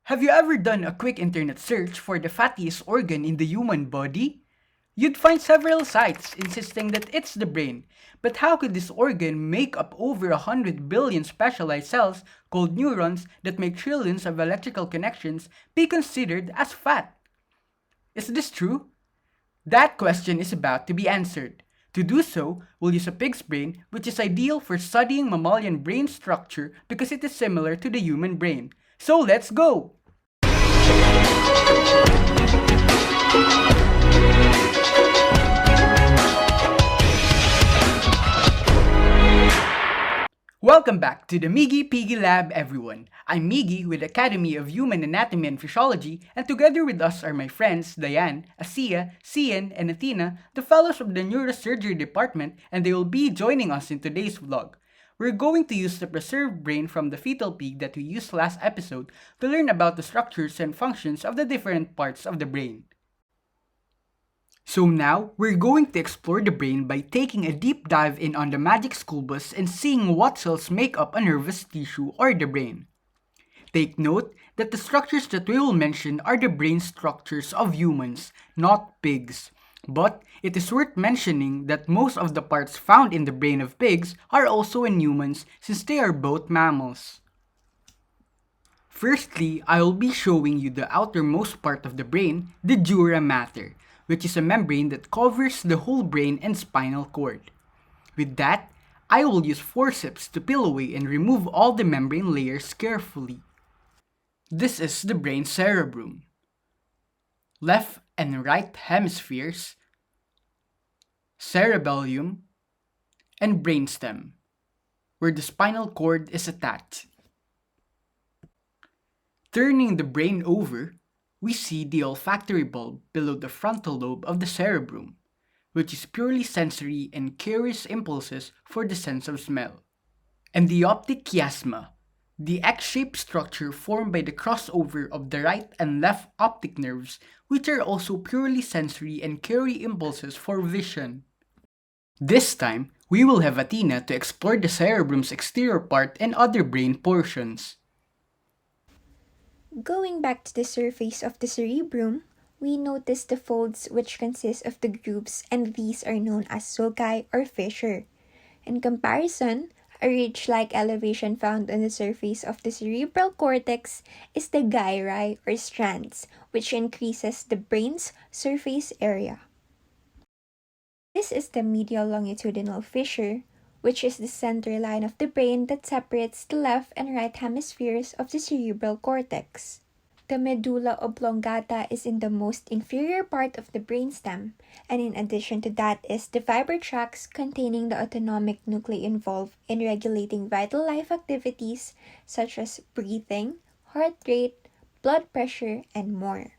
Have you ever done a quick internet search for the fattiest organ in the human body? You'd find several sites insisting that it's the brain, but how could this organ make up over 100 billion specialized cells called neurons that make trillions of electrical connections be considered as fat? Is this true? That question is about to be answered. To do so, we'll use a pig's brain, which is ideal for studying mammalian brain structure because it is similar to the human brain. So let's go! Welcome back to the Miggy Piggy Lab, everyone. I'm Miggy with Academy of Human Anatomy and Physiology, and together with us are my friends Diane, Asiya, Cian, and Athena, the fellows of the Neurosurgery Department, and they will be joining us in today's vlog. We're going to use the preserved brain from the fetal pig that we used last episode to learn about the structures and functions of the different parts of the brain. So now, we're going to explore the brain by taking a deep dive in on the magic school bus and seeing what cells make up a nervous tissue or the brain. Take note that the structures that we will mention are the brain structures of humans, not pigs. But it is worth mentioning that most of the parts found in the brain of pigs are also in humans since they are both mammals. Firstly, I will be showing you the outermost part of the brain, the dura mater, which is a membrane that covers the whole brain and spinal cord. With that, I will use forceps to peel away and remove all the membrane layers carefully. This is the brain cerebrum. Left and right hemispheres, cerebellum, and brainstem, where the spinal cord is attached. Turning the brain over, we see the olfactory bulb below the frontal lobe of the cerebrum, which is purely sensory and carries impulses for the sense of smell. And the optic chiasma, the X-shaped structure formed by the crossover of the right and left optic nerves, which are also purely sensory and carry impulses for vision. This time, we will have Athena to explore the cerebrum's exterior part and other brain portions. Going back to the surface of the cerebrum, we notice the folds which consist of the grooves, and these are known as sulci or fissure. In comparison, a ridge-like elevation found on the surface of the cerebral cortex is the gyri or strands, which increases the brain's surface area. This is the medial longitudinal fissure, which is the center line of the brain that separates the left and right hemispheres of the cerebral cortex. The medulla oblongata is in the most inferior part of the brainstem, and in addition to that is the fiber tracts containing the autonomic nuclei involved in regulating vital life activities such as breathing, heart rate, blood pressure, and more.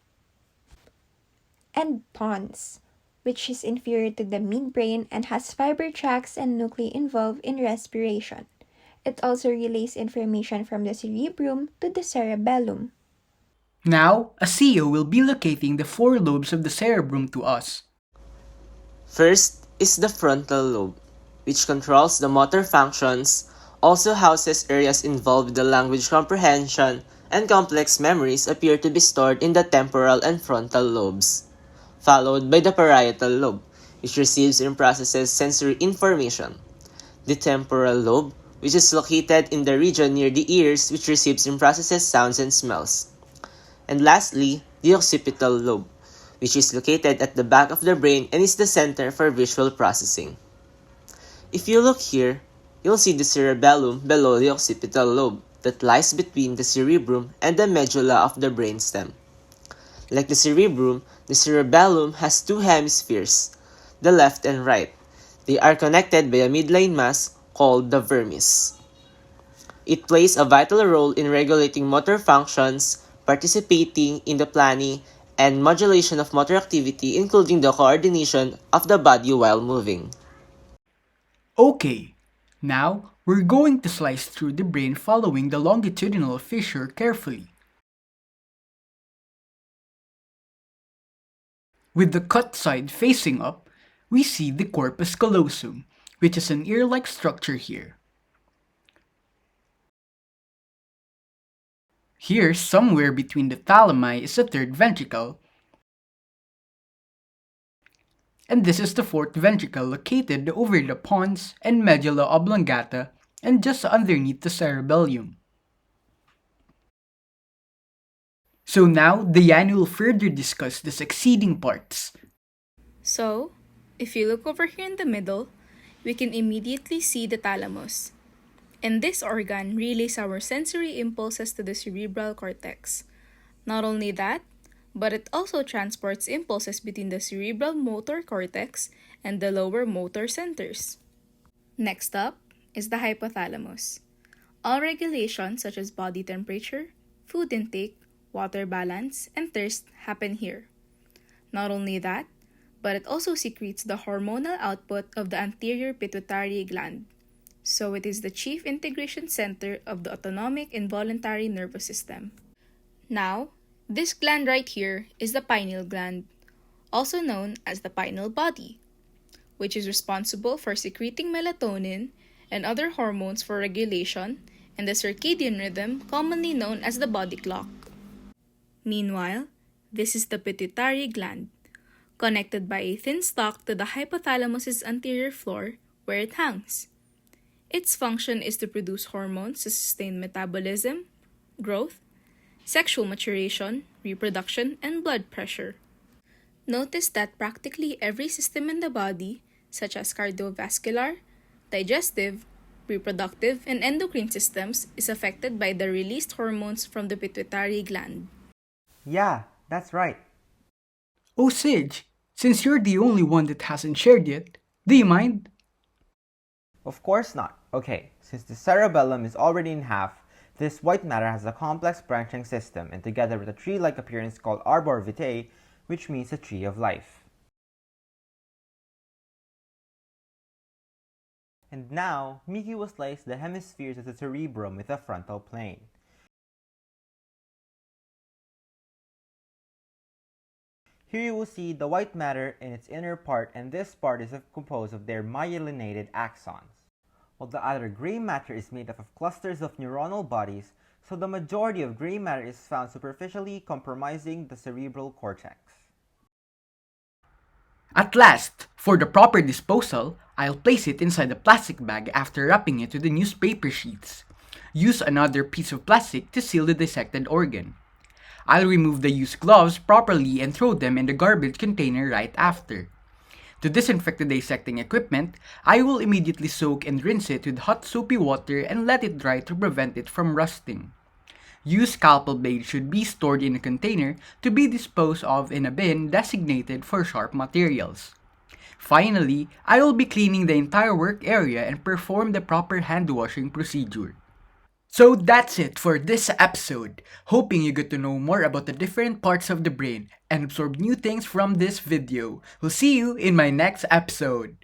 And pons, which is inferior to the midbrain and has fiber tracts and nuclei involved in respiration. It also relays information from the cerebrum to the cerebellum. Now, Asiya will be locating the four lobes of the cerebrum to us. First is the frontal lobe, which controls the motor functions, also houses areas involved with the language comprehension, and complex memories appear to be stored in the temporal and frontal lobes, followed by the parietal lobe, which receives and processes sensory information. The temporal lobe, which is located in the region near the ears, which receives and processes sounds and smells. And lastly, the occipital lobe, which is located at the back of the brain and is the center for visual processing. If you look here, you'll see the cerebellum below the occipital lobe that lies between the cerebrum and the medulla of the brainstem. Like the cerebrum, the cerebellum has two hemispheres, the left and right. They are connected by a midline mass called the vermis. It plays a vital role in regulating motor functions, participating in the planning and modulation of motor activity, including the coordination of the body while moving. Okay, now we're going to slice through the brain following the longitudinal fissure carefully. With the cut side facing up, we see the corpus callosum, which is an ear-like structure here. Here, somewhere between the thalami is the third ventricle, and this is the fourth ventricle located over the pons and medulla oblongata and just underneath the cerebellum. So now, Diane will further discuss the succeeding parts. So, if you look over here in the middle, we can immediately see the thalamus. And this organ relays our sensory impulses to the cerebral cortex. Not only that, but it also transports impulses between the cerebral motor cortex and the lower motor centers. Next up is the hypothalamus. All regulations such as body temperature, food intake, water balance, and thirst happen here. Not only that, but it also secretes the hormonal output of the anterior pituitary gland. So it is the chief integration center of the autonomic involuntary nervous system. Now, this gland right here is the pineal gland, also known as the pineal body, which is responsible for secreting melatonin and other hormones for regulation and the circadian rhythm commonly known as the body clock. Meanwhile, this is the pituitary gland, connected by a thin stalk to the hypothalamus's anterior floor where it hangs. Its function is to produce hormones to sustain metabolism, growth, sexual maturation, reproduction, and blood pressure. Notice that practically every system in the body, such as cardiovascular, digestive, reproductive, and endocrine systems, is affected by the released hormones from the pituitary gland. Yeah, that's right. Oh, Sige, since you're the only one that hasn't shared yet, do you mind? Of course not. Okay, since the cerebellum is already in half, this white matter has a complex branching system and together with a tree-like appearance called arbor vitae, which means a tree of life. And now, Miki will slice the hemispheres of the cerebrum with a frontal plane. Here you will see the white matter in its inner part, and this part is composed of their myelinated axons, while the other gray matter is made up of clusters of neuronal bodies, so the majority of gray matter is found superficially compromising the cerebral cortex. At last, for the proper disposal, I'll place it inside a plastic bag after wrapping it with the newspaper sheets. Use another piece of plastic to seal the dissected organ. I'll remove the used gloves properly and throw them in the garbage container right after. To disinfect the dissecting equipment, I will immediately soak and rinse it with hot soapy water and let it dry to prevent it from rusting. Used scalpel blades should be stored in a container to be disposed of in a bin designated for sharp materials. Finally, I will be cleaning the entire work area and perform the proper hand washing procedure. So that's it for this episode. Hoping you get to know more about the different parts of the brain and absorb new things from this video. We'll see you in my next episode.